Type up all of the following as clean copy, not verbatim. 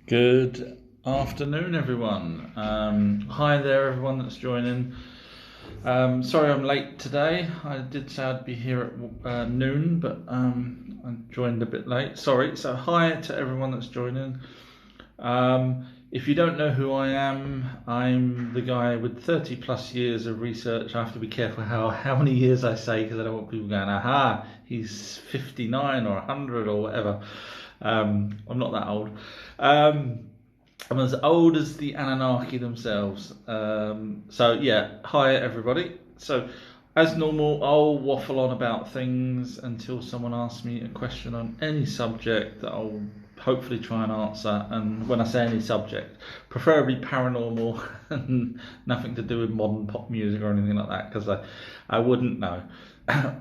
Good afternoon, everyone. Hi there, everyone that's joining. Sorry I'm late today. I did say I'd be here at noon, but I joined a bit late. Sorry. So hi to everyone that's joining. If you don't know who I am, I'm the guy with 30 plus years of research. I have to be careful how many years I say because I don't want people going, aha, he's 59 or 100 or whatever. I'm not that old. I'm as old as the Anunnaki themselves. So yeah, hi everybody. So as normal, I'll waffle on about things until someone asks me a question on any subject that I'll hopefully try and answer. And when I say any subject, preferably paranormal and nothing to do with modern pop music or anything like that, because I wouldn't know.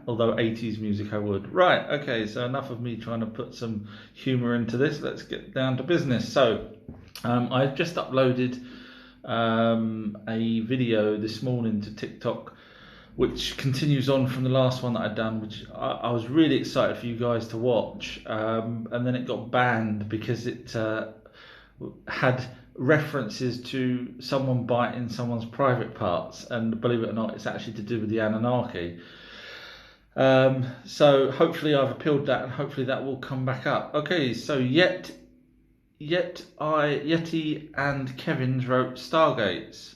Although 80s music I would. Right, okay, so enough of me trying to put some humour into this. Let's get down to business. So I've just uploaded a video this morning to TikTok, which continues on from the last one that I'd done, which I was really excited for you guys to watch. And then it got banned because it had references to someone biting someone's private parts. And believe it or not, it's actually to do with the Anunnaki. So hopefully I've appealed that, and hopefully that will come back up. Okay, so Yeti and Kevin's wrote Stargates.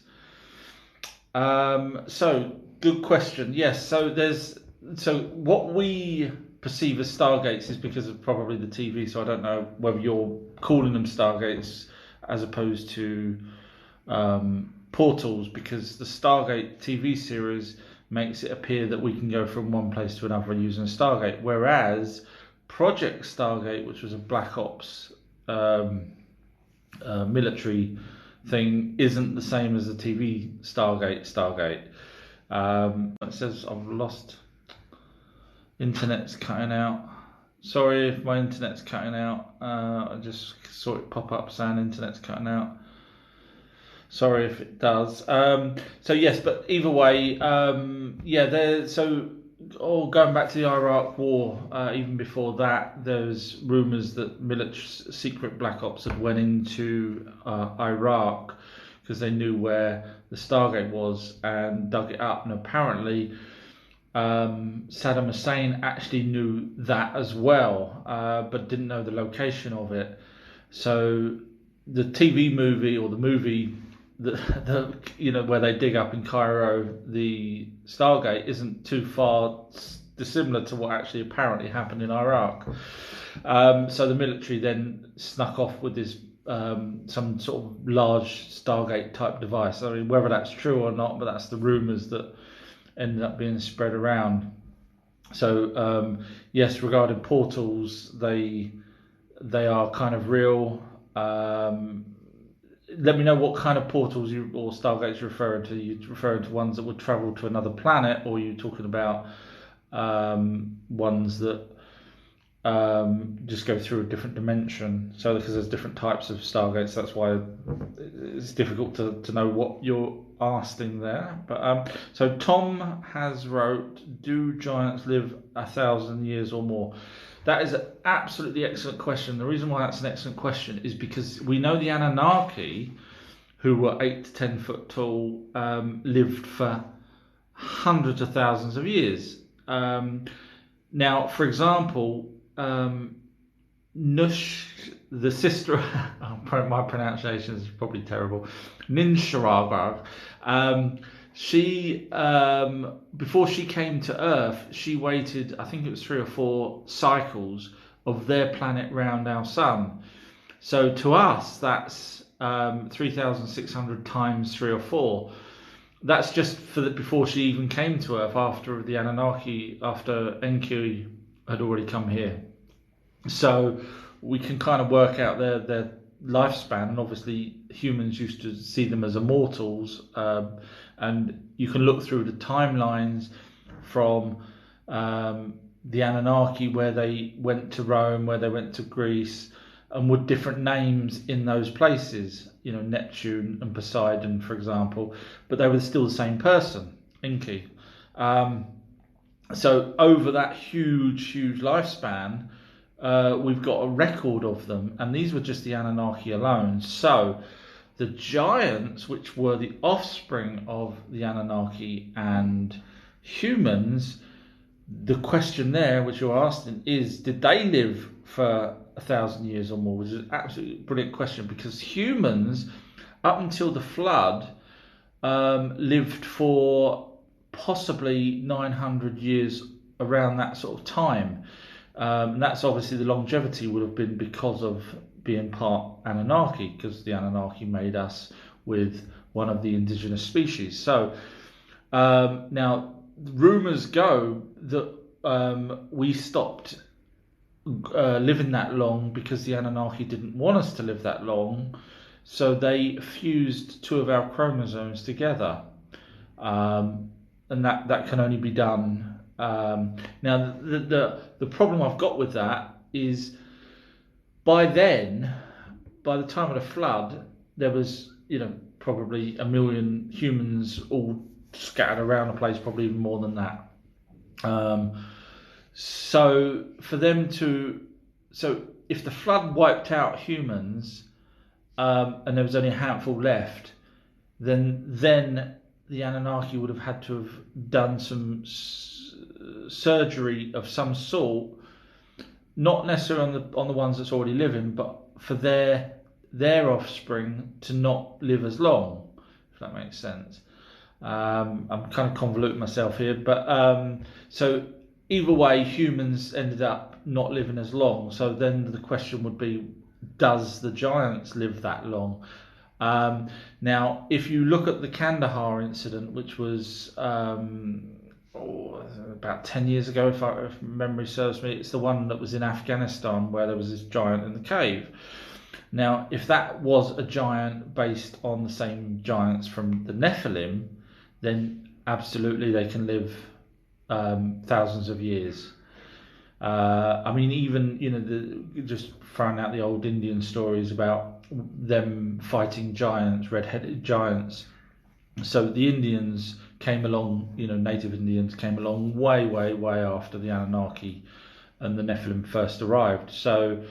So good question. Yes, so what we perceive as Stargates is because of probably the TV. So I don't know whether you're calling them Stargates as opposed to portals, because the Stargate TV series makes it appear that we can go from one place to another using a Stargate, whereas Project Stargate, which was a Black Ops military thing, isn't the same as the TV Stargate. It says I've lost. Internet's cutting out. Sorry if my internet's cutting out. I just saw it pop up saying internet's cutting out. Sorry if it does. So yes, but either way, going back to the Iraq War, even before that, there's rumours that military secret black ops had went into Iraq because they knew where the Stargate was and dug it up. And apparently, Saddam Hussein actually knew that as well, but didn't know the location of it. So the TV movie, or the movie where they dig up in Cairo the Stargate, isn't too far dissimilar to what actually apparently happened in Iraq. So the military then snuck off with this some sort of large Stargate type device. I mean, whether that's true or not, but that's the rumours that ended up being spread around. So yes, regarding portals, they are kind of real. Let me know what kind of portals or Stargates you're referring to. You're referring to ones that would travel to another planet, or you're talking about ones that just go through a different dimension. So because there's different types of Stargates, that's why it's difficult to know what you're asking there. But so Tom has wrote, do giants live 1,000 years or more? That is an absolutely excellent question. The reason why that's an excellent question is because we know the Anunnaki, who were 8 to 10 foot tall, lived for hundreds of thousands of years. Now, for example, Nush, the sister, my pronunciation is probably terrible, Ninsharagar, she, before she came to Earth, she waited, I think it was 3 or 4 cycles of their planet round our sun. So to us, that's 3,600 times 3 or 4. That's just before she even came to Earth, after the Anunnaki, after Enki had already come here. So we can kind of work out their lifespan, and obviously humans used to see them as immortals, and you can look through the timelines from the Anunnaki, where they went to Rome, where they went to Greece, and with different names in those places, Neptune and Poseidon, for example, but they were still the same person, Enki. So over that huge lifespan, we've got a record of them, and these were just the Anunnaki alone. So the giants, which were the offspring of the Anunnaki and humans, the question there, which you're asking, is did they live for 1,000 years or more? Which is an absolutely brilliant question, because humans, up until the flood, lived for possibly 900 years, around that sort of time. And that's obviously the longevity would have been because of being part Anunnaki, because the Anunnaki made us with one of the indigenous species. So now, rumours go that we stopped living that long because the Anunnaki didn't want us to live that long, so they fused two of our chromosomes together, and that can only be done. Now, the problem I've got with that is, by then, by the time of the flood, there was, probably 1 million humans all scattered around the place, probably even more than that. So if the flood wiped out humans, and there was only a handful left, then the Anunnaki would have had to have done some surgery of some sort, not necessarily on the ones that's already living, but for their offspring to not live as long, if that makes sense. I'm kind of convoluting myself here, but so either way, humans ended up not living as long. So then the question would be, does the giants live that long? Now, if you look at the Kandahar incident, which was about 10 years ago, if memory serves me, it's the one that was in Afghanistan where there was this giant in the cave. Now, if that was a giant based on the same giants from the Nephilim, then absolutely they can live thousands of years. I mean, even just throwing out the old Indian stories about them fighting giants, red-headed giants. So the Indians came along, native Indians came along way, way, way after the Anunnaki and the Nephilim first arrived. So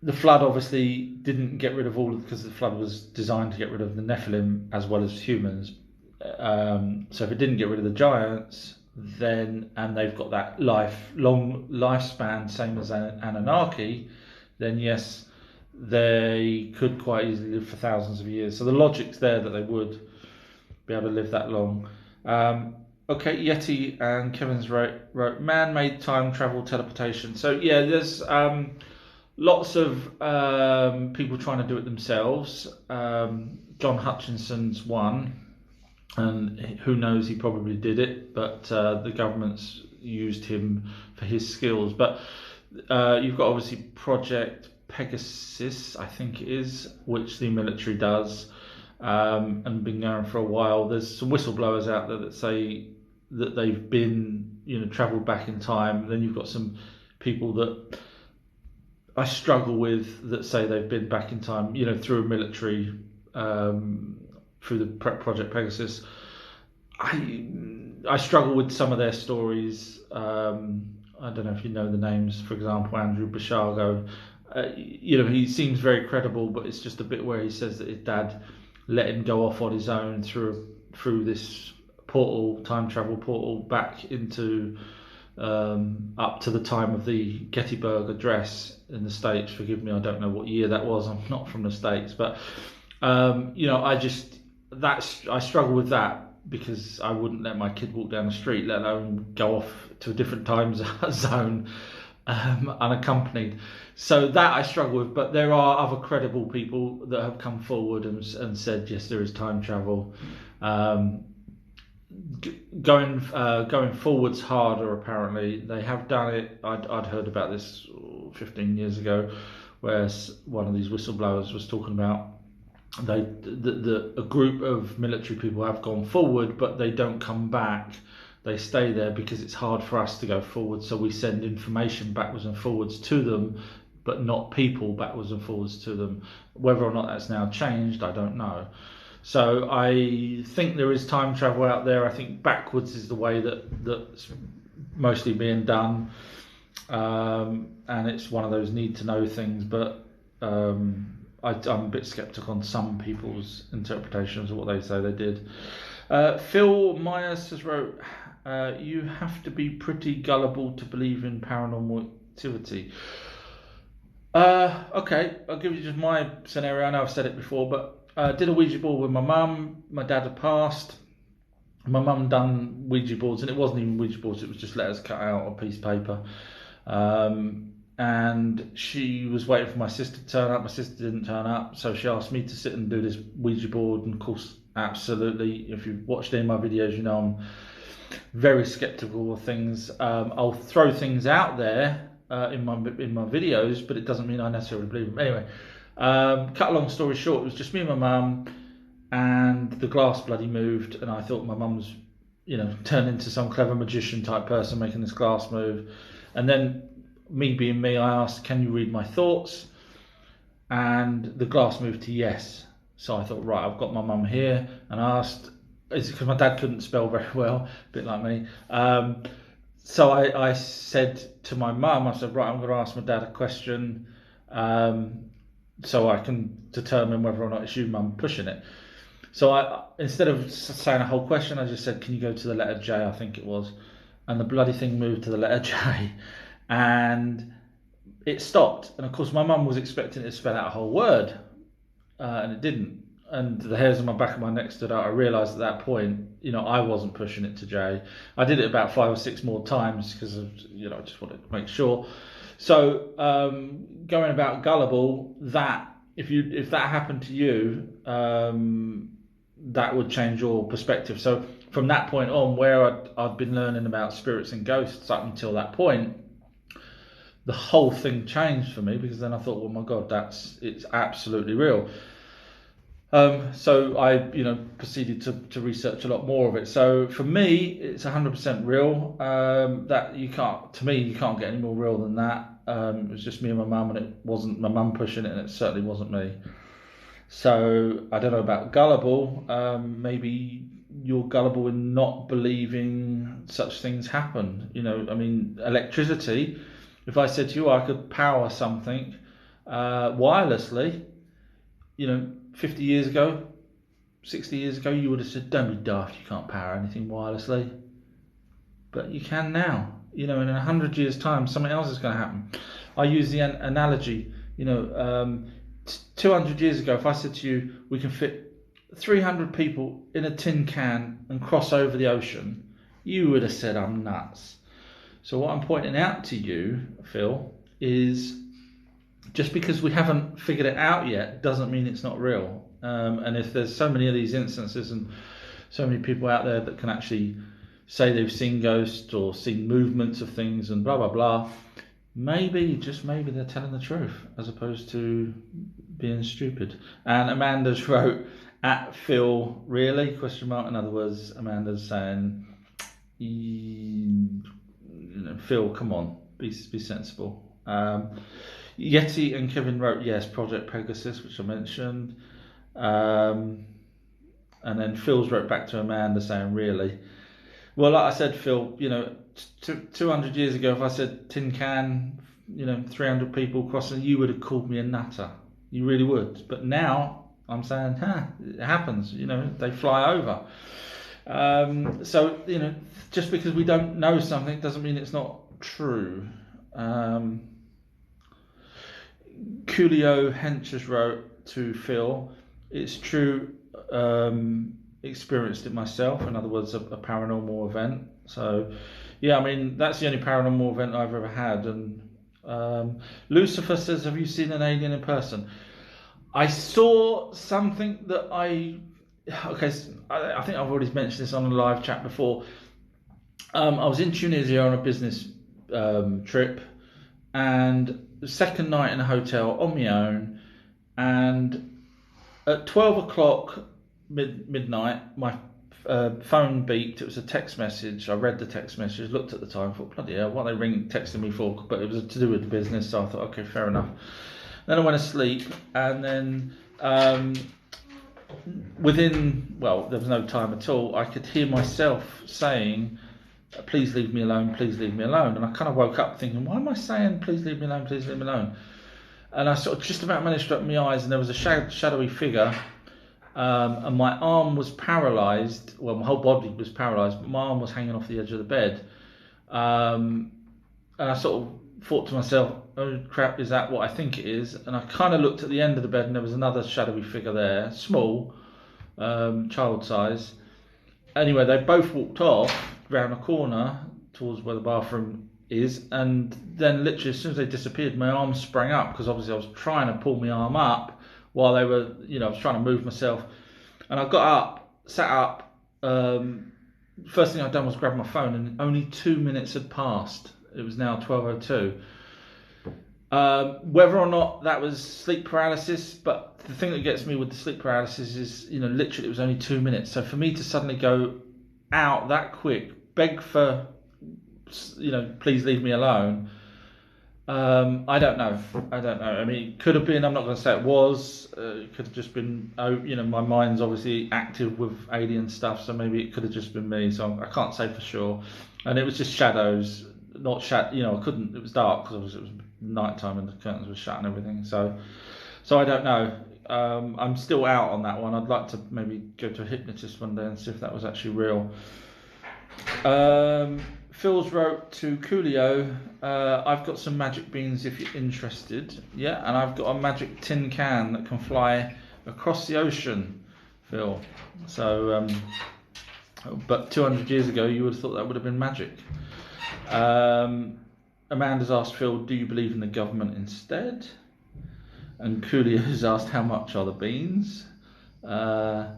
the flood obviously didn't get rid of because the flood was designed to get rid of the Nephilim as well as humans. So if it didn't get rid of the giants, and they've got that long lifespan, same as Anunnaki, then yes, they could quite easily live for thousands of years. So the logic's there that they would be able to live that long. Okay, Yeti and Kevin's wrote man-made time travel teleportation. So yeah, there's lots of people trying to do it themselves. John Hutchinson's one. And who knows, he probably did it, but the government's used him for his skills. But you've got obviously Project Pegasus, I think it is, which the military does, and been going for a while. There's some whistleblowers out there that say that they've been, travelled back in time. Then you've got some people that I struggle with that say they've been back in time, through a military. Through the Project Pegasus. I struggle with some of their stories. I don't know if you know the names. For example, Andrew Bashago. He seems very credible, but it's just a bit where he says that his dad let him go off on his own through this portal, time travel portal, back into up to the time of the Gettysburg Address in the States. Forgive me, I don't know what year that was. I'm not from the States, but I struggle with that, because I wouldn't let my kid walk down the street, let alone go off to a different time zone unaccompanied. So that I struggle with, but there are other credible people that have come forward and said yes, there is time travel. Going forwards harder, apparently. They have done it. I'd heard about this 15 years ago, where one of these whistleblowers was talking about a group of military people have gone forward, but they don't come back. They stay there because it's hard for us to go forward. So we send information backwards and forwards to them, but not people backwards and forwards to them. Whether or not that's now changed, I don't know. So I think there is time travel out there. I think backwards is the way that's mostly being done. and it's one of those need to know things, but I'm a bit sceptical on some people's interpretations of what they say they did. Phil Myers has wrote, you have to be pretty gullible to believe in paranormal activity. Okay, I'll give you just my scenario. I know I've said it before, but I did a Ouija board with my mum. My dad had passed. My mum done Ouija boards, and it wasn't even Ouija boards, it was just letters cut out on a piece of paper. And she was waiting for my sister to turn up. My sister didn't turn up, so she asked me to sit and do this Ouija board. And of course, absolutely, if you've watched any of my videos, you know I'm very skeptical of things. I'll throw things out there in my videos, but it doesn't mean I necessarily believe them. Anyway, cut a long story short, it was just me and my mum, and the glass bloody moved, and I thought my mum was, you know, turned into some clever magician type person making this glass move. And then, me being me, I asked, can you read my thoughts? And the glass moved to yes. So I thought, right, I've got my mum here. And I asked, is it because my dad couldn't spell very well, a bit like me. So I said to my mum, I said, right, I'm going to ask my dad a question so I can determine whether or not it's you, mum, pushing it. So I, instead of saying a whole question, I just said, can you go to the letter J, I think it was. And the bloody thing moved to the letter J. And it stopped. And of course, my mum was expecting it to spell out a whole word. And it didn't. And the hairs on my back of my neck stood out. I realised at that point, you know, I wasn't pushing it to J. I did it about 5 or 6 more times because of, you know, I just wanted to make sure. So going about gullible, that if that happened to you, that would change your perspective. So from that point on, where I'd been learning about spirits and ghosts up until that point, the whole thing changed for me, because then I thought, well, my God, it's absolutely real. So I, you know, proceeded to research a lot more of it. So for me, it's 100% real. That you can't get any more real than that. It was just me and my mum, and it wasn't my mum pushing it, and it certainly wasn't me. So I don't know about gullible. Maybe you're gullible in not believing such things happen. You know, I mean, electricity. If I said to you I could power something wirelessly, you know, 50 years ago, 60 years ago, you would have said, don't be daft, you can't power anything wirelessly. But you can now. You know, in 100 years' time, something else is going to happen. I use the analogy, you know, 200 years ago, if I said to you, we can fit 300 people in a tin can and cross over the ocean, you would have said, I'm nuts. So what I'm pointing out to you, Phil, is just because we haven't figured it out yet doesn't mean it's not real. And if there's so many of these instances and so many people out there that can actually say they've seen ghosts or seen movements of things and blah, blah, blah, maybe, just maybe they're telling the truth as opposed to being stupid. And Amanda's wrote, at Phil, really? Question mark. In other words, Amanda's saying, Phil, come on, be sensible. Yeti and Kevin wrote, yes, Project Pegasus, which I mentioned. And then Phil's wrote back to Amanda saying, really? Well, like I said, Phil, you know, 200 years ago, if I said tin can, you know, 300 people crossing, you would have called me a nutter. You really would. But now I'm saying, it happens. You know, they fly over. So, you know, just because we don't know something doesn't mean it's not true. Coolio Henches wrote to Phil, it's true, experienced it myself. In other words, a paranormal event. So, yeah, I mean, that's the only paranormal event I've ever had. And Lucifer says, have you seen an alien in person? I saw something that I think I've already mentioned this on a live chat before. I was in Tunisia on a business trip, and the second night in a hotel on my own, and at 12 o'clock midnight, my phone beeped. It was a text message. I read the text message, looked at the time, thought, bloody hell, what are they texting me for? But it was to do with the business, so I thought, okay, fair enough. Then I went to sleep, and then there was no time at all, I could hear myself saying, please leave me alone, please leave me alone. And I kind of woke up thinking, why am I saying please leave me alone, please leave me alone? And I sort of just about managed to open my eyes, and there was a shadowy figure, and my arm was paralysed. Well, my whole body was paralysed, but my arm was hanging off the edge of the bed. And I sort of thought to myself, oh crap, is that what I think it is? And I kind of looked at the end of the bed, and there was another shadowy figure there, small, child size. Anyway, they both walked off round a corner towards where the bathroom is, and then literally as soon as they disappeared, my arm sprang up, because obviously I was trying to pull my arm up while they were, I was trying to move myself. And I got up, sat up. First thing I'd done was grab my phone, and only 2 minutes had passed. It was now 12:02. Whether or not that was sleep paralysis, but the thing that gets me with the sleep paralysis is, literally it was only 2 minutes. So for me to suddenly go out that quick, beg for, please leave me alone. I don't know. I mean, it could have been, I'm not going to say it was, it could have just been, my mind's obviously active with alien stuff, so maybe it could have just been me, so I can't say for sure. And it was just shadows, not I couldn't, it was dark, because it was night time and the curtains were shut and everything, so I don't know. I'm still out on that one. I'd like to maybe go to a hypnotist one day and see if that was actually real. Phil's wrote to Coolio, I've got some magic beans if you're interested. Yeah, and I've got a magic tin can that can fly across the ocean, Phil. So, but 200 years ago, you would have thought that would have been magic. Amanda's asked Phil, do you believe in the government instead? And Coolio's asked, how much are the beans? And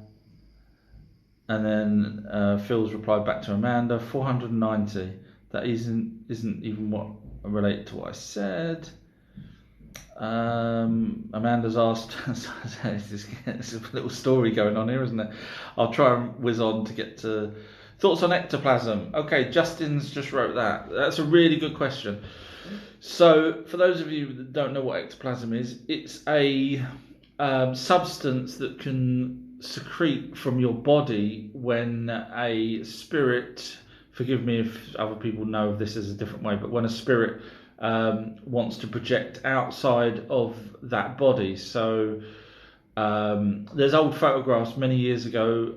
then Phil's replied back to Amanda, 490. That isn't even what related to what I said. Amanda's asked, there's a little story going on here, isn't there? I'll try and whiz on to get to thoughts on ectoplasm. Okay, Justin's just wrote that. That's a really good question. So for those of you that don't know what ectoplasm is, it's a substance that can secrete from your body when a spirit, forgive me if other people know this as a different way, but when a spirit wants to project outside of that body. So there's old photographs many years ago,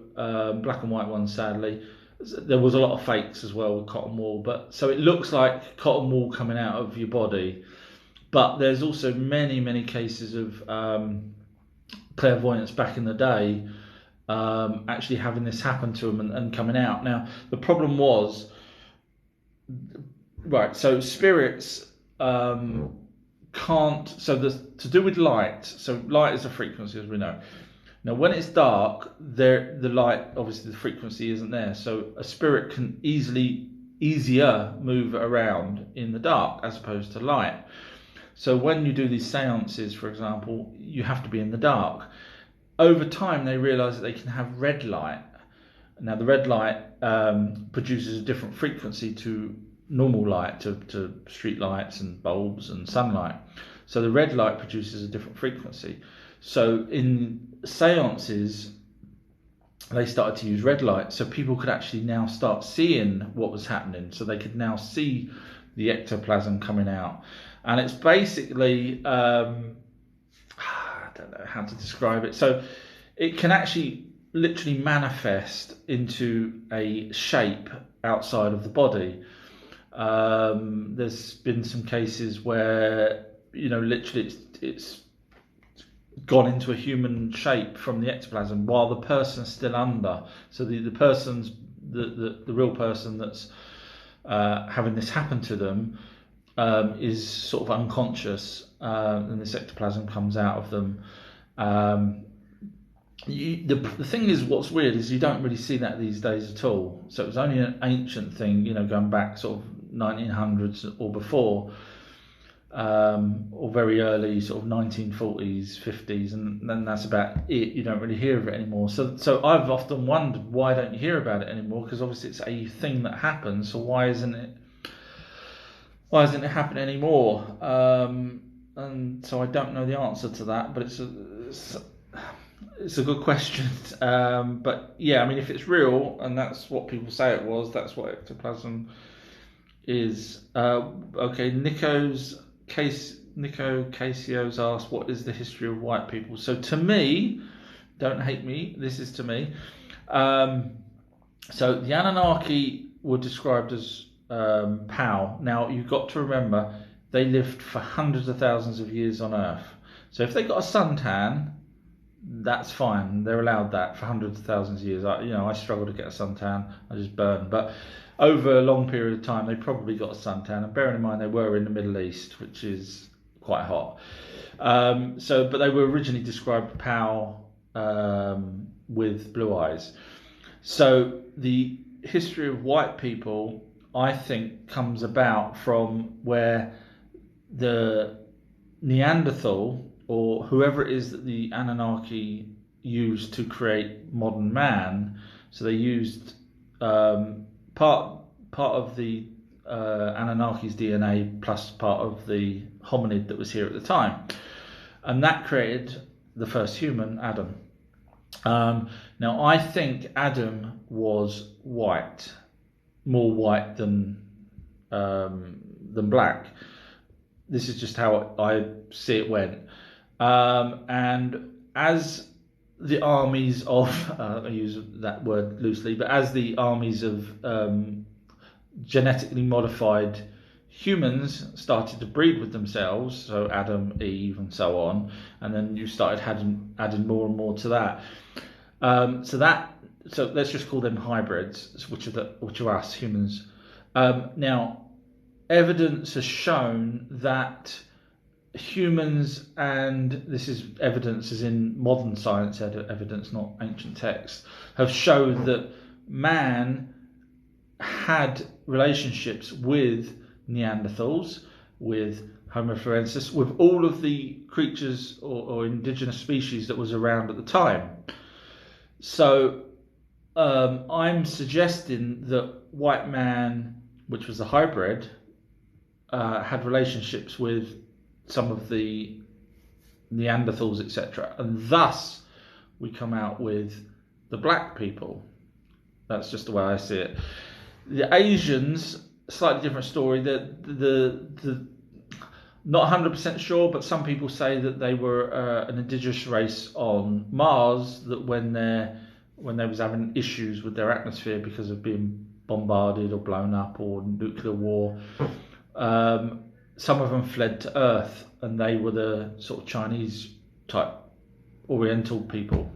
black and white ones sadly. There was a lot of fakes as well with cotton wool, but so it looks like cotton wool coming out of your body. But there's also many cases of clairvoyants back in the day actually having this happen to them and coming out. Now the problem was, right, so spirits can't, to do with light, so light is a frequency, as we know. Now when it's dark, the light, obviously the frequency isn't there, so a spirit can easier move around in the dark as opposed to light. So when you do these seances, for example, you have to be in the dark. Over time, they realise that they can have red light. Now, the red light produces a different frequency to normal light, to street lights and bulbs and sunlight. So the red light produces a different frequency. So in seances, they started to use red light, so people could actually now start seeing what was happening. So they could now see the ectoplasm coming out. And it's basically, I don't know how to describe it. So it can actually literally manifest into a shape outside of the body. There's been some cases where, literally it's gone into a human shape from the ectoplasm while the person's still under. So the person's, the real person that's having this happen to them is sort of unconscious, and this ectoplasm comes out of them. The thing is, what's weird is you don't really see that these days at all. So it was only an ancient thing, going back sort of 1900s or before, or very early sort of 1940s, 50s, and then that's about it. You don't really hear of it anymore. So I've often wondered, why don't you hear about it anymore? Because obviously it's a thing that happens. So why isn't it happening anymore? And so I don't know the answer to that, but it's It's a good question. But yeah, I mean, if it's real and that's what people say it was, that's what ectoplasm is. Okay, Nico Casio's asked, what is the history of white people? So to me, don't hate me, this is to me. So the Anunnaki were described as POW. Now you've got to remember they lived for hundreds of thousands of years on Earth. So if they got a suntan, that's fine. They're allowed that for hundreds of thousands of years. I struggle to get a suntan. I just burn. But over a long period of time, they probably got a suntan. And bearing in mind they were in the Middle East, which is quite hot. But they were originally described POW with blue eyes. So the history of white people, I think, comes about from where the Neanderthal, or whoever it is that the Anunnaki used to create modern man. So they used part of the Anunnaki's DNA plus part of the hominid that was here at the time, and that created the first human, Adam. Now I think Adam was white, more white than black. This is just how I see it went. And as the armies of, I use that word loosely, but as the armies of genetically modified humans started to breed with themselves, so Adam, Eve, and so on, and then you started adding more and more to that. So let's just call them hybrids, which are us humans. Now, evidence has shown that humans, and this is evidence as in modern science evidence, not ancient texts, have shown that man had relationships with Neanderthals, with Homo florensis, with all of the creatures or indigenous species that was around at the time. So I'm suggesting that white man, which was a hybrid, had relationships with some of the Neanderthals, etc., and thus we come out with the black people. That's just the way I see it. The Asians, slightly different story. The not 100% sure, but some people say that they were an indigenous race on Mars, that when they was having issues with their atmosphere because of being bombarded or blown up or nuclear war, some of them fled to Earth, and they were the sort of Chinese type Oriental people.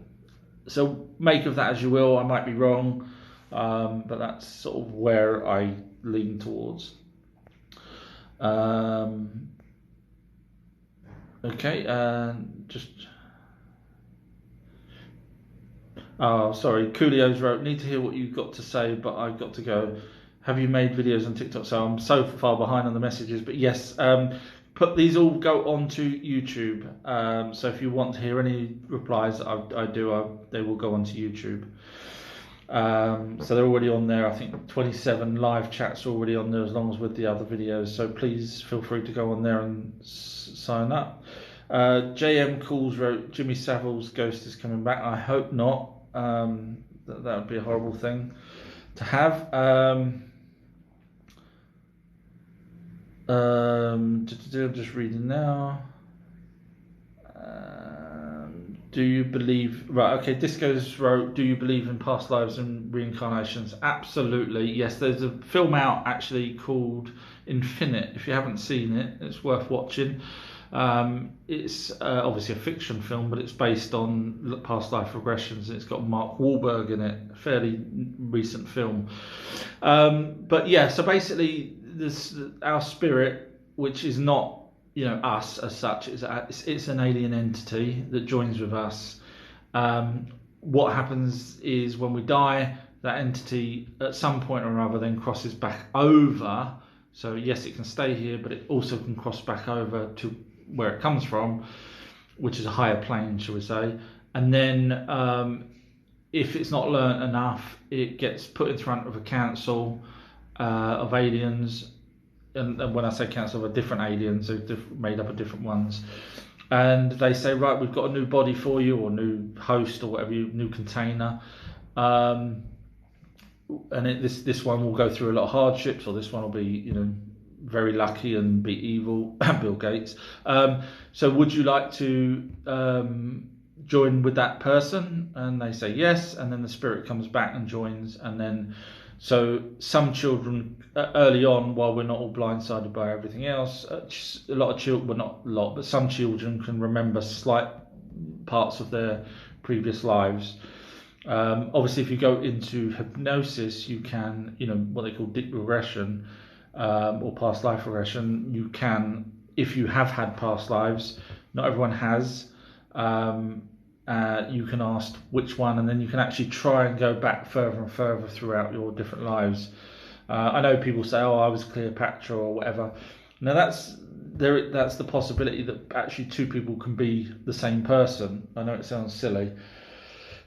So make of that as you will. I might be wrong, but that's sort of where I lean towards. Okay, oh, sorry, Coolio's wrote, need to hear what you've got to say, but I've got to go. Have you made videos on TikTok? So I'm so far behind on the messages, but yes, put these all go onto YouTube. So if you want to hear any replies that I do, they will go onto YouTube. So they're already on there. I think 27 live chats are already on there, as long as with the other videos. So please feel free to go on there and sign up. JM Calls wrote, Jimmy Savile's ghost is coming back. I hope not. That would be a horrible thing to have. I'm just reading now. Do you believe, right, okay, Disco's wrote, do you believe in past lives and reincarnations? Absolutely, yes. There's a film out actually called Infinite. If you haven't seen it, it's worth watching. It's obviously a fiction film, but it's based on past life regressions, and it's got Mark Wahlberg in it, a fairly recent film. But yeah, so basically our spirit, which is not us as such, it's an alien entity that joins with us. What happens is when we die, that entity at some point or other then crosses back over. So yes, it can stay here, but it also can cross back over to where it comes from, which is a higher plane, shall we say. And then if it's not learnt enough, it gets put in front of a council of aliens. And when I say council, of different aliens, they're made up of different ones. and they say, right, we've got a new body for you, or new host, or whatever, new container. And this one will go through a lot of hardships, or this one will be, very lucky and be evil. Bill Gates. So would you like to join with that person? And they say yes, and then the spirit comes back and joins. And then, so some children early on, while we're not all blindsided by everything else, a lot of children, well, not a lot, but some children can remember slight parts of their previous lives. Obviously, if you go into hypnosis, you can, what they call deep regression, or past life regression. You can, if you have had past lives, not everyone has, you can ask which one, and then you can actually try and go back further and further throughout your different lives. I know people say, oh, I was Cleopatra or whatever. Now that's the possibility that actually two people can be the same person. I know it sounds silly,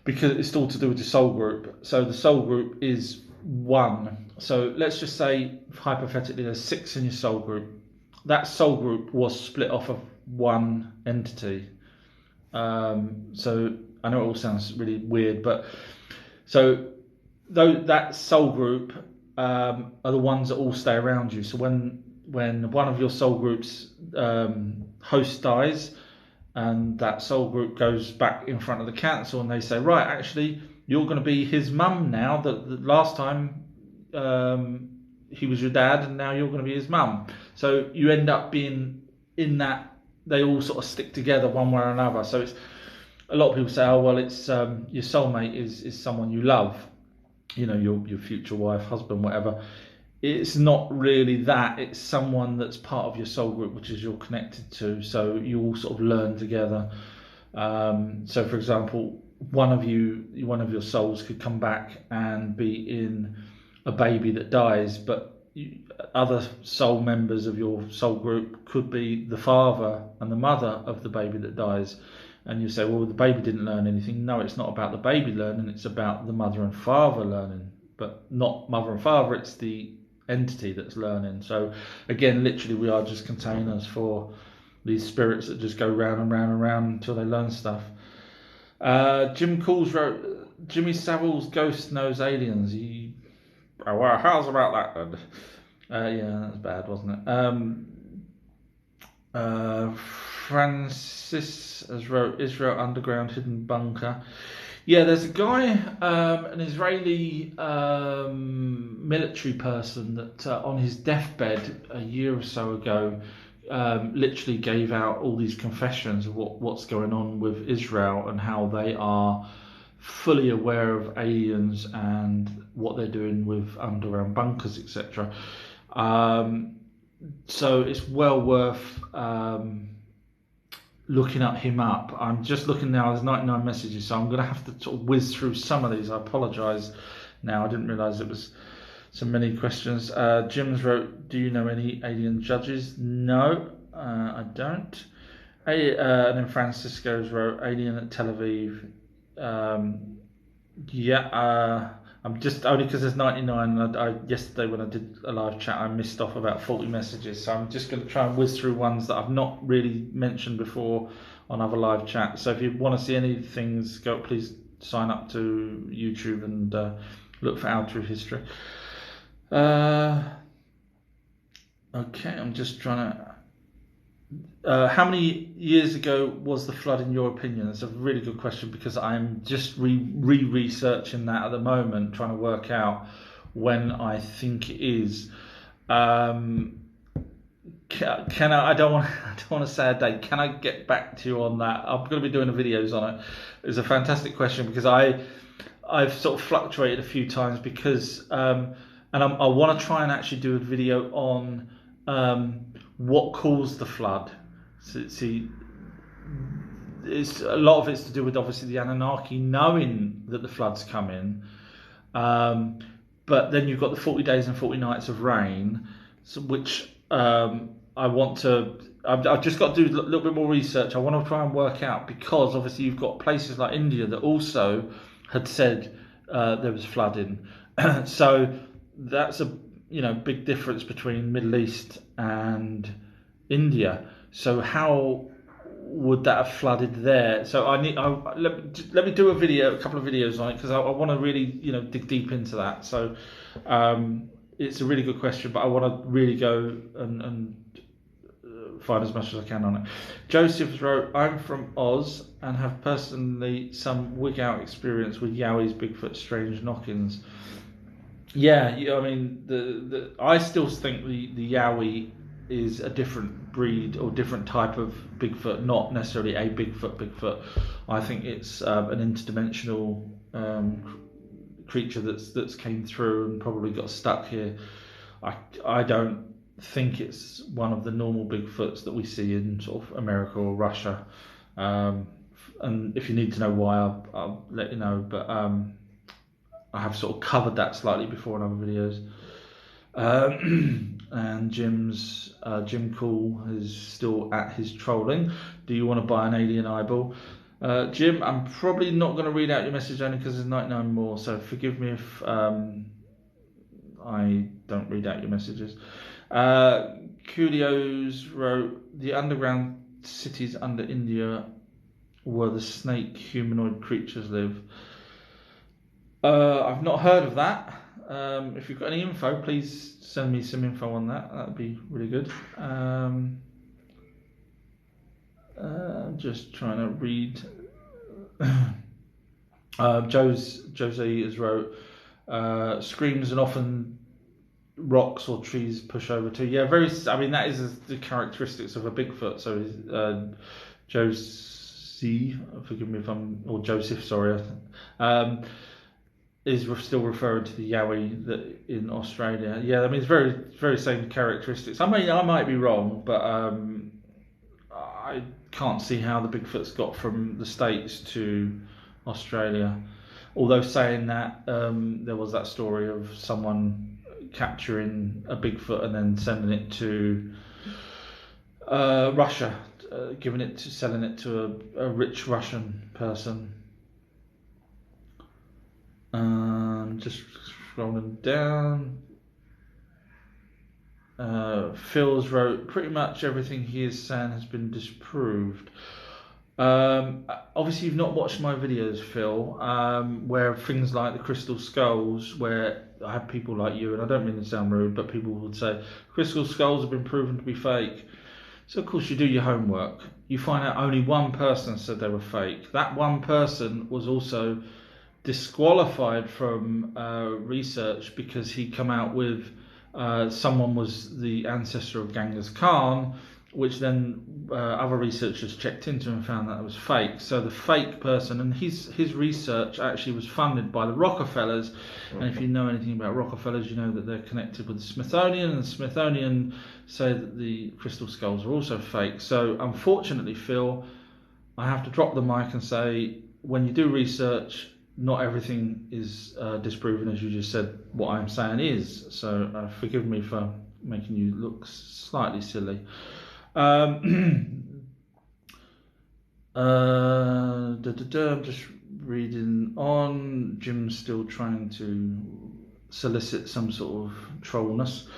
because it's all to do with the soul group. So the soul group is one. So let's just say, hypothetically, there's 6 in your soul group. That soul group was split off of one entity. So I know it all sounds really weird, but so though that soul group are the ones that all stay around you. So when one of your soul groups host dies, and that soul group goes back in front of the council, and they say, right, actually, you're going to be his mum now. The last time he was your dad, and now you're going to be his mum. So you end up being in that. They all sort of stick together one way or another. So it's, a lot of people say, oh well, it's your soulmate is someone you love, your future wife, husband, whatever. It's not really that. It's someone that's part of your soul group, which is you're connected to. So you all sort of learn together. So, for example, one of your souls could come back and be in a baby that dies, but other soul members of your soul group could be the father and the mother of the baby that dies. And you say, well, the baby didn't learn anything. No, it's not about the baby learning. It's about the mother and father learning, but not mother and father. It's the entity that's learning. So again, literally, we are just containers for these spirits that just go round and round and round until they learn stuff. Jim Calls wrote, Jimmy Savile's ghost knows aliens. Well, how's about that then? Yeah, that's bad, wasn't it? Francis has wrote, Israel underground hidden bunker. Yeah, there's a guy, an Israeli military person that on his deathbed a year or so ago literally gave out all these confessions of what's going on with Israel, and how they are fully aware of aliens and what they're doing with underground bunkers, etc. So it's well worth looking him up. I'm just looking now, there's 99 messages, so I'm going to have to sort of whiz through some of these. I apologise now, I didn't realise it was so many questions. Jim's wrote, do you know any alien judges? No, I don't. And then Francisco's wrote, alien at Tel Aviv. I'm just, only because there's 99. I yesterday when I did a live chat, I missed off about 40 messages, so I'm just going to try and whiz through ones that I've not really mentioned before on other live chats. So if you want to see any things, please sign up to YouTube and look for Our True History. Okay, I'm just trying to. How many years ago was the flood, in your opinion? That's a really good question, because I'm just researching that at the moment, trying to work out when I think it is. Can I don't want to say a date. Can I get back to you on that? I'm going to be doing videos on it. It's a fantastic question, because I've sort of fluctuated a few times, because I want to try and actually do a video on what caused the flood. So, see, it's a lot of it's to do with obviously the Anunnaki knowing that the flood's coming, but then you've got the 40 days and 40 nights of rain, which I've just got to do a little bit more research. I want to try and work out, because obviously you've got places like India that also had said there was flooding. So that's a big difference between Middle East and India. So would that have flooded there? So let me do a couple of videos on it, because I want to really dig deep into that. So it's a really good question, but I want to really go and find as much as I can on it. Joseph wrote, I'm from Oz and have personally some wig out experience with Yowies, Bigfoot, strange knockings. Yeah, I mean, I still think the Yowie is a different breed or different type of Bigfoot, not necessarily a Bigfoot. I think it's an interdimensional creature that's came through and probably got stuck here. I don't think it's one of the normal Bigfoots that we see in sort of America or Russia. And if you need to know why, I'll let you know. But I have sort of covered that slightly before in other videos. And Jim Cool is still at his trolling. Do you want to buy an alien eyeball? Jim, I'm probably not going to read out your message only because there's 99 more, so forgive me if I don't read out your messages. Coolios wrote, the underground cities under India where the snake humanoid creatures live. I've not heard of that. If you've got any info, please send me some info on that. That would be really good. Just trying to read. Jose has wrote, screams and often rocks or trees push over too. Yeah, I mean, that is the characteristics of a Bigfoot. So Josie, forgive me if or Joseph, sorry, is still referring to the Yowie that in Australia. Yeah, I mean, it's very same characteristics. I mean, I might be wrong, but I can't see how the Bigfoot's got from the States to Australia. Although saying that, there was that story of someone capturing a Bigfoot and then sending it to Russia, selling it to a rich Russian person. Just scrolling down. Phil's wrote, pretty much everything he is saying has been disproved. Obviously you've not watched my videos, Phil, where things like the crystal skulls, where I have people like you, and I don't mean to sound rude, but people would say crystal skulls have been proven to be fake. So of course you do your homework. You find out only one person said they were fake. That one person was also disqualified from research because he'd come out with someone was the ancestor of Genghis Khan, which then other researchers checked into and found that it was fake. So the fake person, and his research actually was funded by the Rockefellers. And if you know anything about Rockefellers, you know that they're connected with the Smithsonian, and the Smithsonian say that the crystal skulls are also fake. So unfortunately, Phil, I have to drop the mic and say, when you do research, not everything is disproven, as you just said what I'm saying is. So forgive me for making you look slightly silly. I'm just reading on. Jim's still trying to solicit some sort of trollness.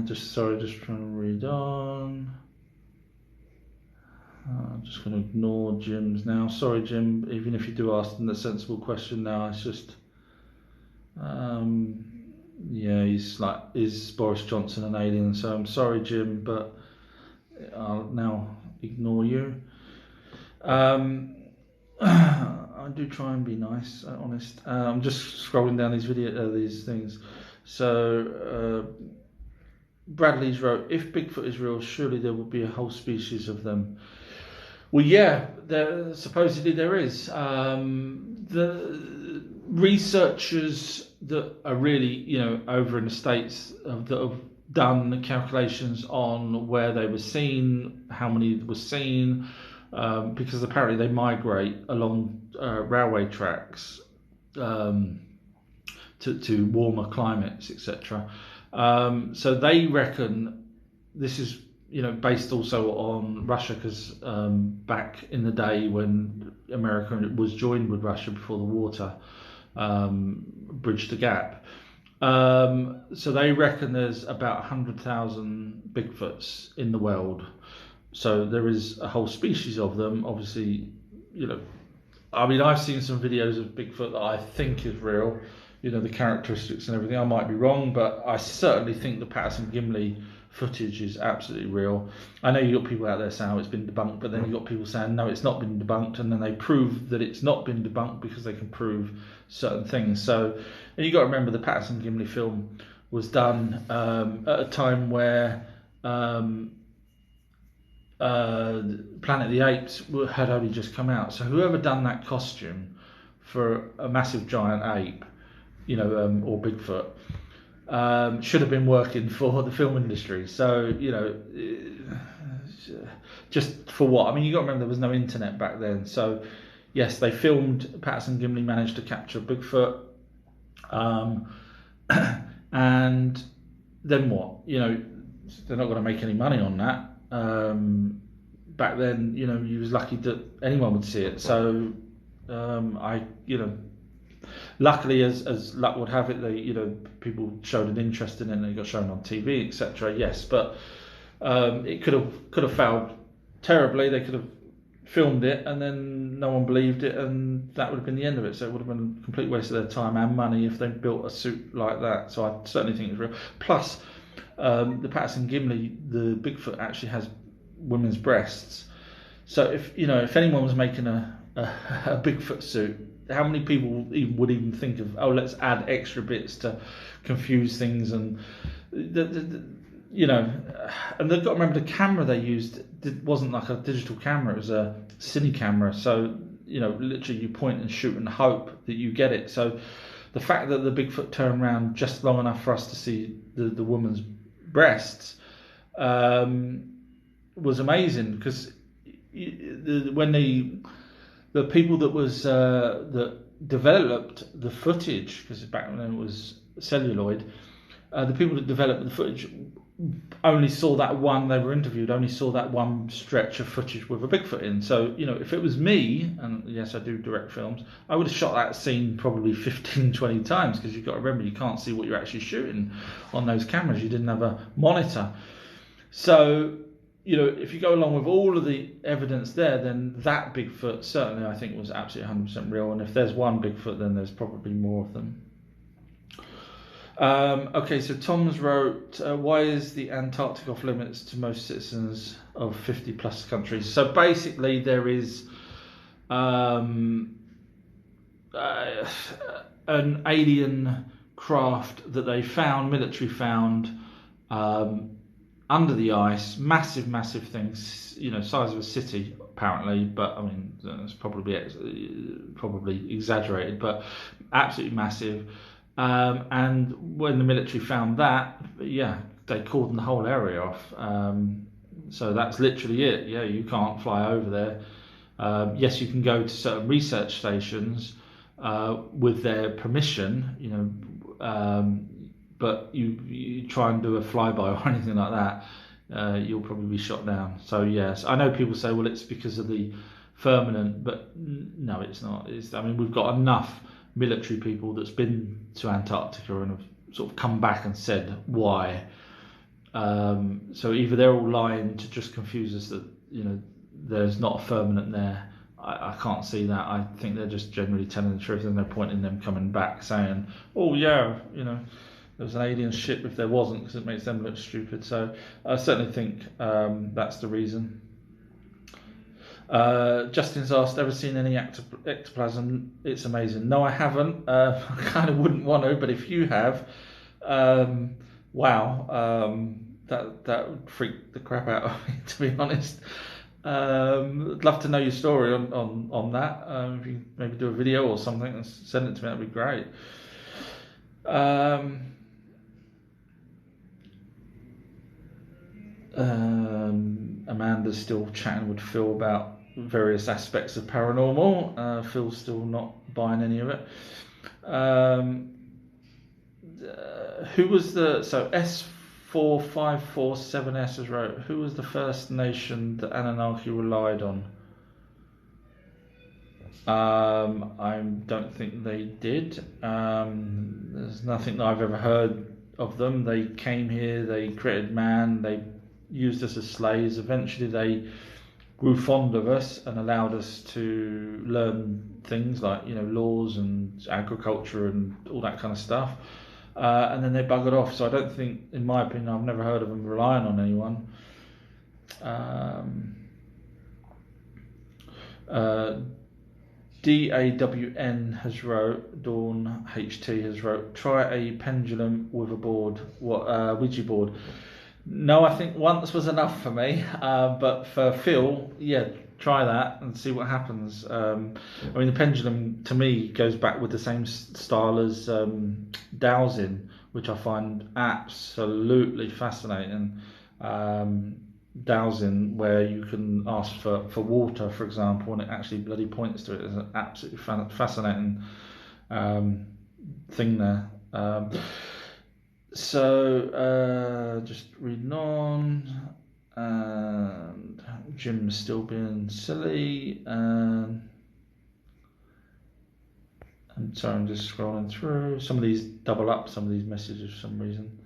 Just trying to read on. I'm just going to ignore Jim's now. Sorry, Jim, even if you do ask them a sensible question now, it's just, yeah, he's like, is Boris Johnson an alien? So I'm sorry, Jim, but I'll now ignore you. I do try and be nice, honest. I'm just scrolling down these things. So Bradley's wrote, if Bigfoot is real, surely there will be a whole species of them. Well, yeah, supposedly there is. The researchers that are really, over in the States that have done the calculations on where they were seen, how many were seen, because apparently they migrate along railway tracks to warmer climates, etc. So they reckon this is based also on Russia, because back in the day when America was joined with Russia before the water bridged the gap, So they reckon there's about 100,000 Bigfoots in the world. So there is a whole species of them. Obviously, I mean, I've seen some videos of Bigfoot that I think is real. The characteristics and everything. I might be wrong, but I certainly think the Patterson-Gimli footage is absolutely real. I know you got people out there saying, oh, it's been debunked, but then you got people saying, no, it's not been debunked, and then they prove that it's not been debunked because they can prove certain things. So, and you got to remember the Patterson-Gimli film was done at a time where Planet of the Apes had only just come out. So whoever done that costume for a massive giant ape, or Bigfoot, should have been working for the film industry. So, just for what? I mean, you got to remember there was no internet back then. So, yes, they filmed, Patterson-Gimli managed to capture Bigfoot. And then what? They're not going to make any money on that. Back then, you was lucky that anyone would see it. So, luckily, as luck would have it, people showed an interest in it and it got shown on TV, etc. Yes, but it could have failed terribly. They could have filmed it and then no one believed it, and that would have been the end of it. So it would have been a complete waste of their time and money if they built a suit like that. So I certainly think it's real. Plus, the Patterson-Gimli, the Bigfoot actually has women's breasts. So if anyone was making a Bigfoot suit, how many people would even think of, oh, let's add extra bits to confuse things, and and they've got to remember the camera they used wasn't like a digital camera, it was a cine camera. So literally you point and shoot and hope that you get it. So the fact that the Bigfoot turned around just long enough for us to see the woman's breasts was amazing, because when the people that developed the footage, because back then it was celluloid, the people that developed the footage only saw that one, they were interviewed, only saw that one stretch of footage with a Bigfoot in. So, if it was me, and yes, I do direct films, I would have shot that scene probably 15, 20 times, because you've got to remember, you can't see what you're actually shooting on those cameras. You didn't have a monitor. So, if you go along with all of the evidence there, then that Bigfoot certainly, I think, was absolutely 100% real. And if there's one Bigfoot, then there's probably more of them. Okay, so Tom's wrote, why is the Antarctic off limits to most citizens of 50 plus countries? So basically there is an alien craft that they found, military found, under the ice, massive things, size of a city apparently, but I mean it's probably exaggerated, but absolutely massive. And when the military found that, they cordoned the whole area off. So that's literally it. Yeah, you can't fly over there. Yes, you can go to certain research stations with their permission, but you try and do a flyby or anything like that, you'll probably be shot down. So yes, I know people say, well, it's because of the firmament, but no, it's not. We've got enough military people that's been to Antarctica and have sort of come back and said why. So either they're all lying to just confuse us that there's not a firmament there. I can't see that. I think they're just generally telling the truth, and they're pointing them coming back saying, oh yeah, there was an alien ship if there wasn't, because it makes them look stupid. So I certainly think that's the reason. Justin's asked, ever seen any ectoplasm? It's amazing. No, I haven't. I kind of wouldn't want to, but if you have, wow, that would freak the crap out of me, to be honest. I'd love to know your story on that. If you maybe do a video or something and send it to me, that'd be great. Amanda's still chatting with Phil about various aspects of paranormal. Phil's still not buying any of it. Who was so S4547S has wrote, who was the first nation that Anunnaki relied on? I don't think they did. There's nothing that I've ever heard of them. They came here, they created man, they used us as slaves. Eventually they grew fond of us and allowed us to learn things like, laws and agriculture and all that kind of stuff. And then they buggered off. So I don't think, in my opinion, I've never heard of them relying on anyone. DAWN has wrote, Dawn HT has wrote, try a pendulum with a board, Ouija board. No, I think once was enough for me, but for Phil, yeah, try that and see what happens. The pendulum to me goes back with the same style as dowsing, which I find absolutely fascinating. Dowsing, where you can ask for water, for example, and it actually bloody points to it. It's an absolutely fascinating thing there. So just reading on, and Jim's still being silly. I'm sorry, I'm just scrolling through. Some of these double up, some of these messages for some reason.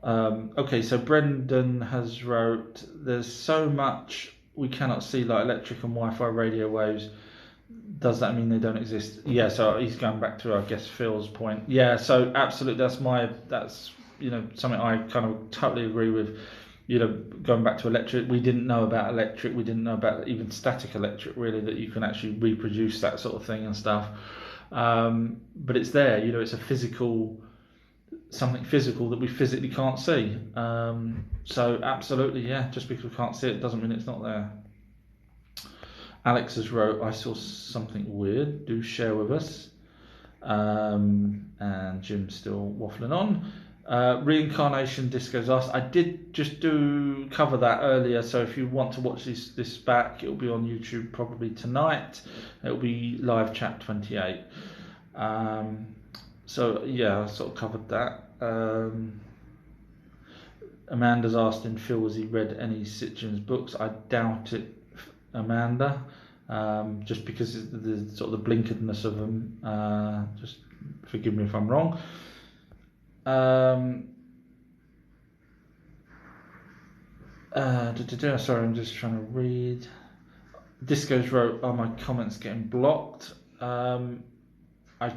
Okay, so Brendan has wrote, there's so much we cannot see, like electric and Wi-Fi radio waves. Does that mean they don't exist? Yeah, so he's going back to, I guess, Phil's point. Yeah, so absolutely, that's something I kind of totally agree with. Going back to electric, we didn't know about electric, we didn't know about even static electric, really, that you can actually reproduce that sort of thing and stuff. But it's there, it's a something physical that we physically can't see. So absolutely, yeah, just because we can't see it doesn't mean it's not there. Alex has wrote, I saw something weird, do share with us. And Jim's still waffling on. Reincarnation Disco's asked, I did just cover that earlier, so if you want to watch this back, it'll be on YouTube probably tonight. It'll be live chat 28. So yeah, I sort of covered that. Amanda's asked in Phil, has he read any Sitchin's books? I doubt it, Amanda, just because the sort of the blinkeredness of them. Just forgive me if I'm wrong. Sorry, I'm just trying to read. Disco's wrote, are my comments getting blocked? I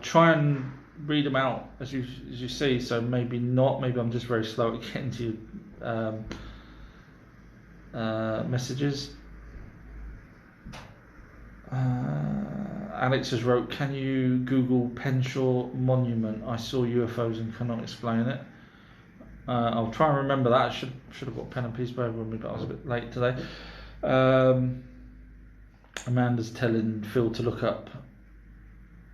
try and read them out as you see, so maybe not. Maybe I'm just very slow at getting to messages. Alex has wrote, can you Google Penshaw Monument? I saw UFOs and cannot explain it. I'll try and remember that. I should have got pen and paper with me, but I was a bit late today. Amanda's telling Phil to look up,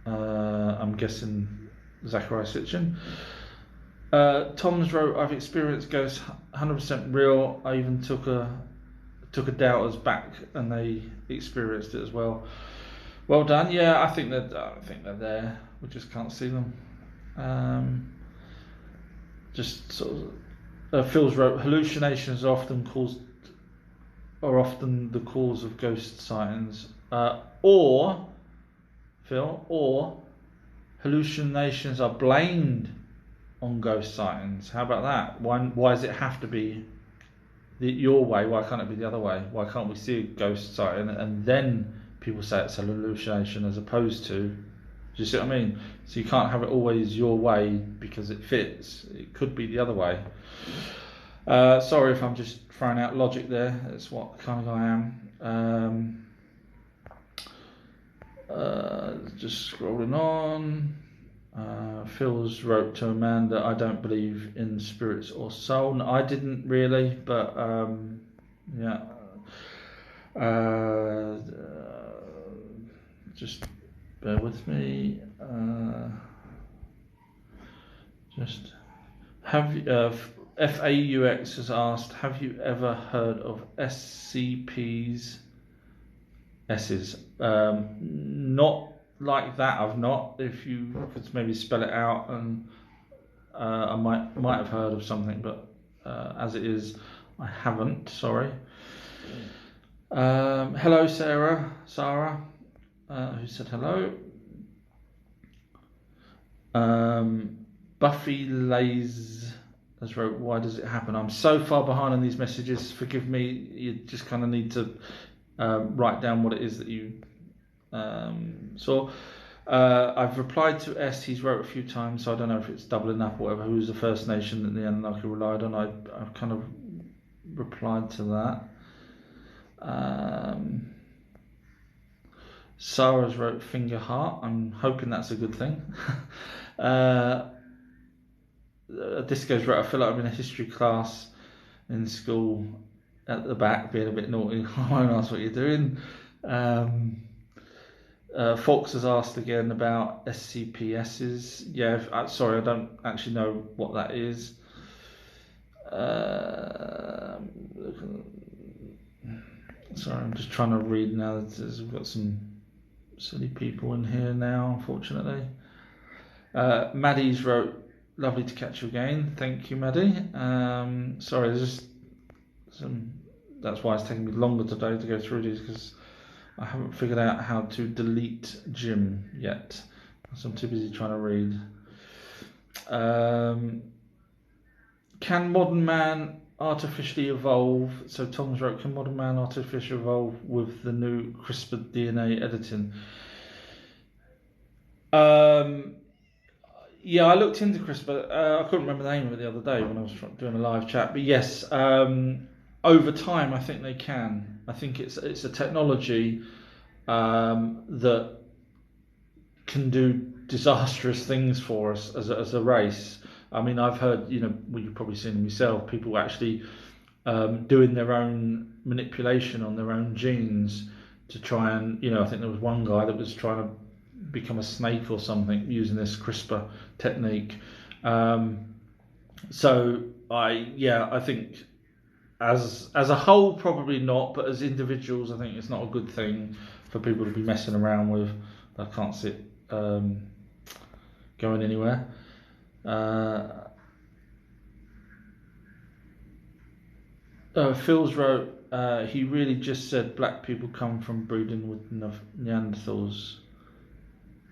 I'm guessing, Zachariah Sitchin. Tom's wrote, I've experienced ghosts 100% real. I even took a doubters back and they experienced it as well. Well done. Yeah, I think they're there. We just can't see them. Just sort of. Phil's wrote, hallucinations are often the cause of ghost sightings, or hallucinations are blamed on ghost sightings. How about that? Why does it have to be your way? Why can't it be the other way? Why can't we see a ghost sighting and then people say it's a hallucination, as opposed to, do you see what I mean? So you can't have it always your way because it fits. It could be the other way. Sorry if I'm just throwing out logic there. That's what kind of guy I am. Just scrolling on. Phil's wrote to Amanda, I don't believe in spirits or soul. No, I didn't really, but yeah. Just bear with me. Just have FAUX has asked, have you ever heard of SCPs? S's? Not like that. I've not. If you could maybe spell it out, and I might have heard of something, but as it is, I haven't. Sorry. Hello, Sarah. who said hello. Buffy Lays has wrote, why does it happen? I'm so far behind on these messages. Forgive me. You just kind of need to write down what it is that you saw. I've replied to S. He's wrote a few times, so I don't know if it's doubling up or whatever. Who's the First Nation that the Anunnaki relied on? I've kind of replied to that. Sarah's wrote finger heart. I'm hoping that's a good thing. Disco's wrote, I feel like I'm in a history class in school at the back being a bit naughty. I won't ask what you're doing. Fox has asked again about SCPSs. Yeah, sorry, I don't actually know what that is. Sorry, I'm just trying to read now. We've got some silly people in here now, unfortunately. Maddie's wrote, lovely to catch you again. Thank you, Maddie. Sorry, there's just some. That's why it's taking me longer today to go through these, because I haven't figured out how to delete Jim yet. So I'm too busy trying to read. Can modern man artificially evolve? So Tom's wrote, can modern man artificially evolve with the new CRISPR DNA editing? Yeah, I looked into CRISPR. I couldn't remember the name of it the other day when I was doing a live chat. But yes, over time, I think they can. I think it's a technology that can do disastrous things for us as a race. I mean, I've heard, well, you've probably seen them yourself, people actually doing their own manipulation on their own genes to try and, I think there was one guy that was trying to become a snake or something using this CRISPR technique. So I think as a whole probably not, but as individuals I think it's not a good thing for people to be messing around with. I can't see it going anywhere. Phil's wrote, he really just said black people come from breeding with Neanderthals.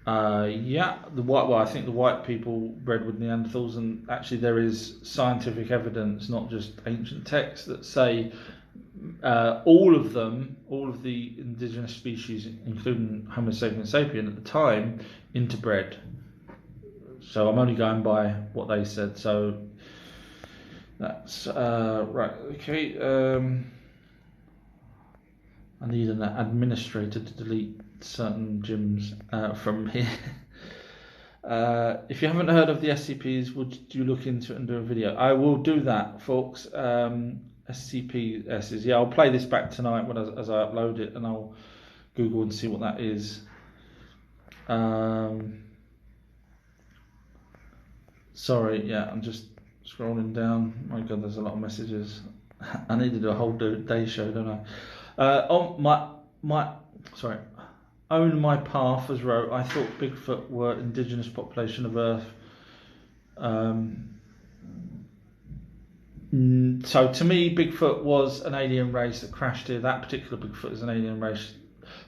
Yeah, I think the white people bred with Neanderthals, and actually there is scientific evidence, not just ancient texts, that say all of the indigenous species, including Homo sapiens sapien at the time, interbred. So I'm only going by what they said. So that's right. Okay. I need an administrator to delete certain gyms from here. If you haven't heard of the SCPs, would you look into it and do a video? I will do that, folks. SCPs, yeah, I'll play this back tonight as I upload it, and I'll Google and see what that is. Sorry, yeah, I'm just scrolling down. My God, there's a lot of messages. I need to do a whole day show, don't I? On Own My Path has wrote, I thought Bigfoot were indigenous population of Earth. So to me, Bigfoot was an alien race that crashed here. That particular Bigfoot is an alien race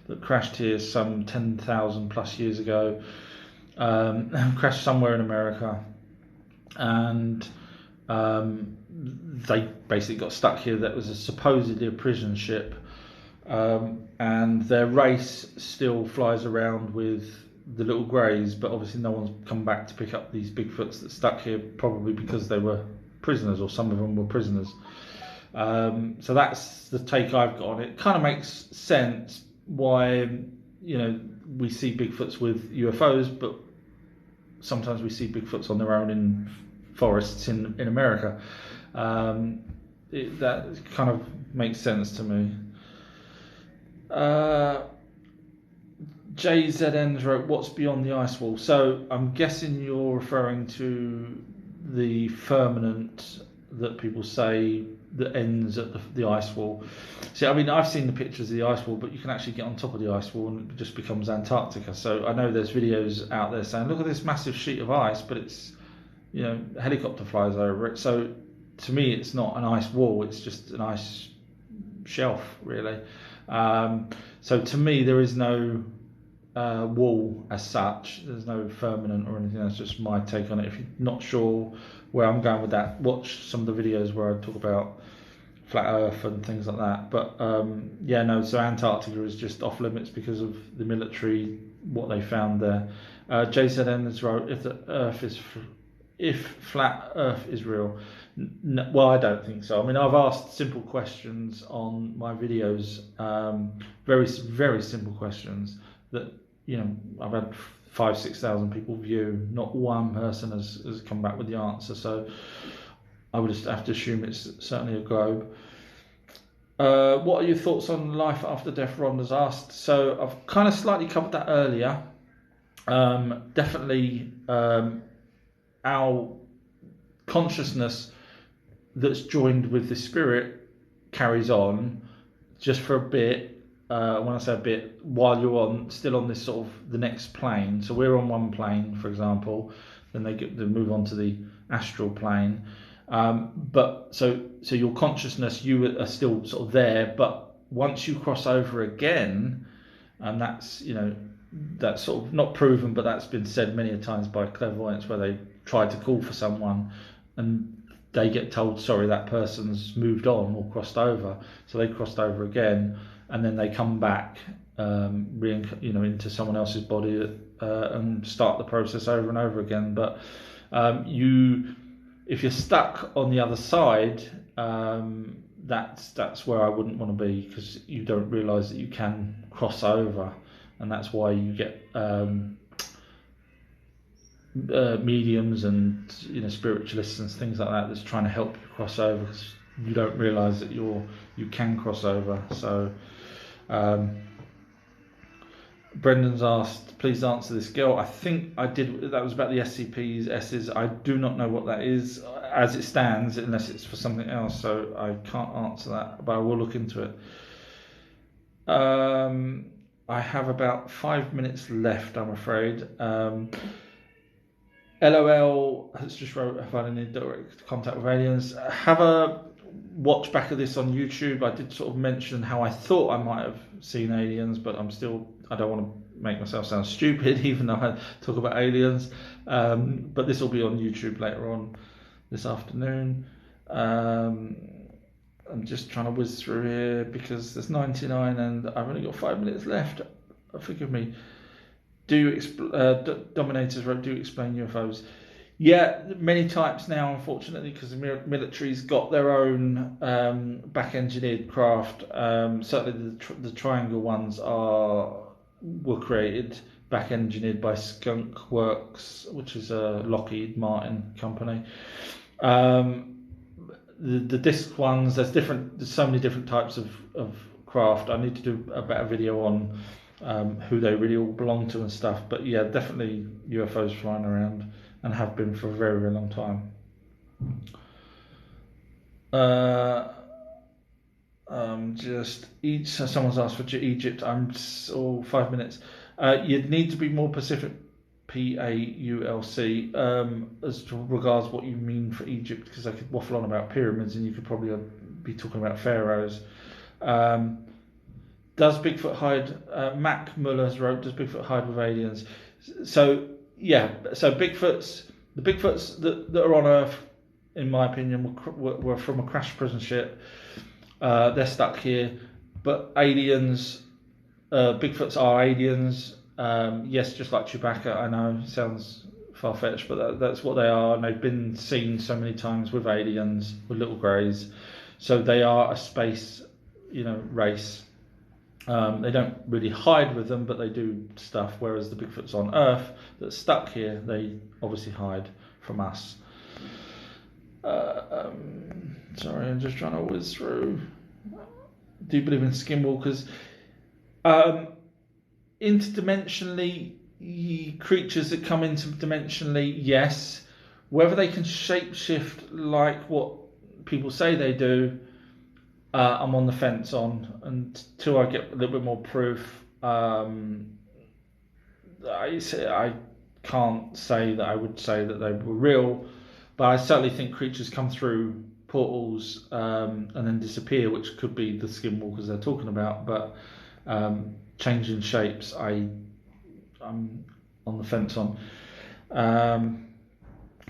that crashed here some 10,000 plus years ago. Crashed somewhere in America, and they basically got stuck here. That was supposedly a prison ship. And their race still flies around with the little greys, but obviously no one's come back to pick up these Bigfoots that stuck here, probably because they were prisoners, or some of them were prisoners. So that's the take I've got on it. It kind of makes sense why we see Bigfoots with UFOs, but sometimes we see Bigfoots on their own in forests in America. That kind of makes sense to me. JZN wrote, what's beyond the ice wall? So I'm guessing you're referring to the firmament that people say that ends at the ice wall. See, I mean, I've seen the pictures of the ice wall, but you can actually get on top of the ice wall and it just becomes Antarctica. So I know there's videos out there saying, look at this massive sheet of ice, but it's, a helicopter flies over it. So to me, it's not an ice wall, it's just an ice shelf, really. So to me, there is no wall as such. There's no firmament or anything. That's just my take on it. If you're not sure where I'm going with that, watch some of the videos where I talk about flat Earth and things like that. But yeah, no. So Antarctica is just off limits because of the military, what they found there. JZN has wrote, if flat Earth is real. Well, I don't think so. I mean, I've asked simple questions on my videos, very, very simple questions that, you know, I've had 5,000-6,000 people view. Not one person has come back with the answer. So I would just have to assume it's certainly a globe. What are your thoughts on life after death? Ron has asked. So I've kind of slightly covered that earlier. Definitely, our consciousness that's joined with the spirit carries on just for a bit. When I say a bit, while you're still on this sort of the next plane. So we're on one plane, for example, then they move on to the astral plane. But so your consciousness, you are still sort of there, but once you cross over again, and that's, you know, that's sort of not proven, but that's been said many a times by clairvoyants where they try to call for someone and they get told, sorry, that person's moved on or crossed over. So they crossed over again, and then they come back, into someone else's body and start the process over and over again. But if you're stuck on the other side, that's where I wouldn't want to be, because you don't realise that you can cross over, and that's why you get mediums and, you know, spiritualists and things like that that's trying to help you cross over, because you don't realise that you can cross over. So Brendan's asked, please answer this girl. I think I did. That was about the SCPs, S's. I do not know what that is as it stands, unless it's for something else. So I can't answer that, but I will look into it. I have about 5 minutes left, I'm afraid. LOL has just wrote, have had any direct contact with aliens. Have a watch back of this on YouTube. I did sort of mention how I thought I might have seen aliens, but I don't want to make myself sound stupid, even though I talk about aliens. But this will be on YouTube later on this afternoon. I'm just trying to whiz through here because there's 99 and I've only got 5 minutes left. Forgive me. Dominators wrote, do explain UFOs. Yeah, many types now, unfortunately, because the military's got their own back-engineered craft. Certainly the triangle ones were created, back-engineered by Skunk Works, which is a Lockheed Martin company. The disc ones, there's so many different types of craft. I need to do a better video on who they really all belong to and stuff. But yeah, definitely UFOs flying around and have been for a very, very long time. Someone's asked for Egypt. I'm 5 minutes. You'd need to be more specific, PAULC, as to regards what you mean for Egypt, because I could waffle on about pyramids and you could probably be talking about pharaohs. Does Bigfoot hide? Mac Muller's wrote, does Bigfoot hide with aliens? So yeah, so the Bigfoots that are on Earth, in my opinion, were from a crashed prison ship. They're stuck here, but aliens, Bigfoots are aliens. Yes, just like Chewbacca. I know, sounds far-fetched, but that's what they are, and they've been seen so many times with aliens, with little greys. So they are a space, race. They don't really hide with them, but they do stuff, whereas the Bigfoots on Earth that's stuck here, they obviously hide from us. Sorry, I'm just trying to whiz through. Do you believe in skinwalkers? Interdimensionally, creatures that come interdimensionally, yes. Whether they can shapeshift like what people say they do, I'm on the fence on. Until I get a little bit more proof, I can't say that I would say that they were real, but I certainly think creatures come through portals and then disappear, which could be the skinwalkers they're talking about. But changing shapes, I I'm on the fence on.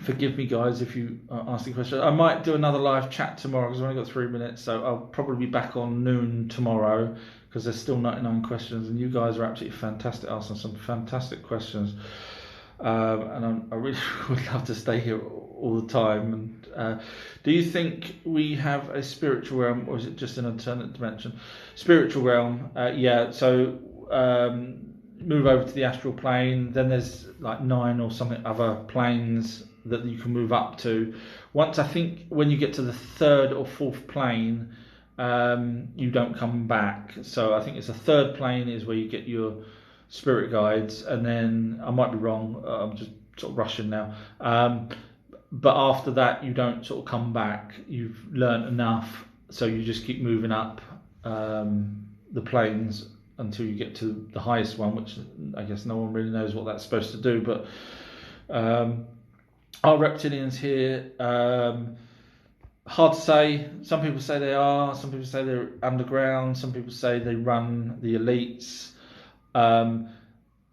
Forgive me, guys, if you ask the question. I might do another live chat tomorrow because I've only got 3 minutes, so I'll probably be back on noon tomorrow because there's still 99 questions, and you guys are absolutely fantastic, asking some fantastic questions. And I really would love to stay here all the time. And do you think we have a spiritual realm, or is it just an alternate dimension? Spiritual realm, yeah. So move over to the astral plane. Then there's like 9 or something other planes that you can move up to. Once, I think when you get to the 3rd or 4th plane, you don't come back. So I think it's the 3rd plane is where you get your spirit guides, and then I might be wrong, I'm just sort of rushing now, but after that you don't sort of come back. You've learnt enough, so you just keep moving up the planes until you get to the highest one, which I guess no one really knows what that's supposed to do. But are reptilians here? Hard to say. Some people say they are, some people say they're underground, some people say they run the elites.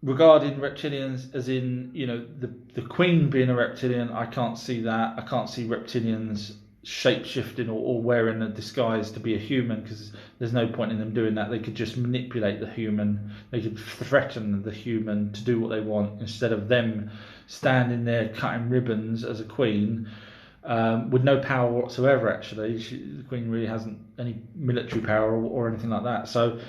Regarding reptilians, as in, you know, the Queen being a reptilian, I can't see that. I can't see reptilians shape-shifting or wearing a disguise to be a human, because there's no point in them doing that. They could just manipulate the human. They could threaten the human to do what they want, instead of them standing there cutting ribbons as a queen, with no power whatsoever. Actually, the Queen really hasn't any military power or anything like that. So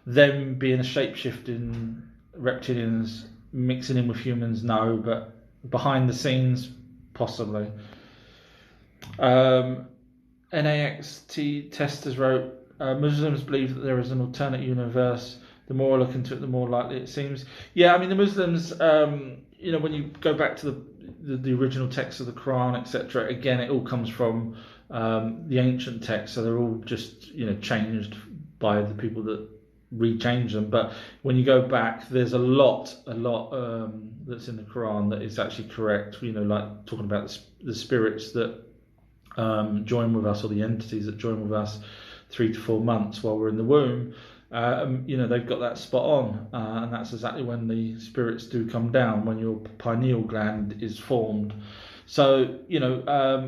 them being a shape-shifting reptilians mixing in with humans, no, but behind the scenes, possibly. NAXT testers wrote, Muslims believe that there is an alternate universe. The more I look into it, the more likely it seems. Yeah, I mean, the Muslims, you know, when you go back to the original text of the Quran, etc., again, it all comes from the ancient text, so they're all just, you know, changed by the people that rechange them. But when you go back, there's a lot that's in the Quran that is actually correct. You know, like talking about the spirits that join with us, or the entities that join with us 3 to 4 months while we're in the womb. You know, they've got that spot on, and that's exactly when the spirits do come down, when your pineal gland is formed. So, you know,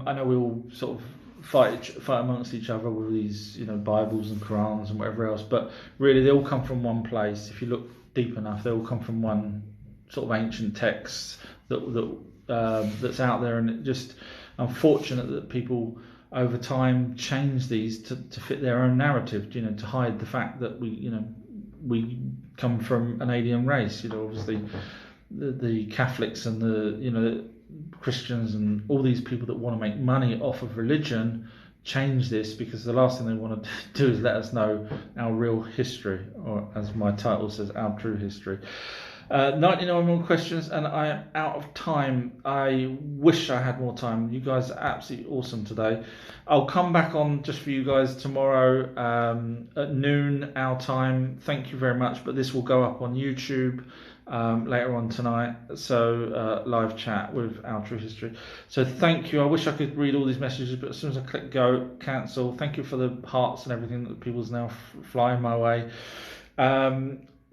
I know we all sort of fight amongst each other with these, you know, Bibles and Qurans and whatever else, but really they all come from one place. If you look deep enough, they all come from one sort of ancient text that's out there, and it just unfortunate that people over time change these to fit their own narrative, you know, to hide the fact that we come from an alien race. You know, obviously the Catholics and the, you know, Christians and all these people that want to make money off of religion change this, because the last thing they want to do is let us know our real history, or as my title says, our true history. 99 more questions and I am out of time. I wish I had more time. You guys are absolutely awesome today. I'll come back on just for you guys tomorrow at noon our time. Thank you very much. But this will go up on YouTube later on tonight. So live chat with our true history. So thank you. I wish I could read all these messages, but as soon as I click go, cancel. Thank you for the hearts and everything that people's now flying my way.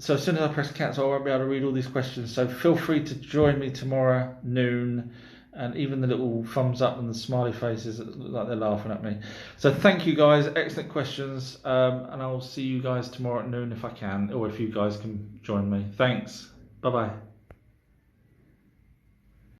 So as soon as I press cancel, I won't be able to read all these questions. So feel free to join me tomorrow noon, and even the little thumbs up and the smiley faces that look like they're laughing at me. So thank you guys, excellent questions, and I'll see you guys tomorrow at noon if I can, or if you guys can join me. Thanks. Bye bye.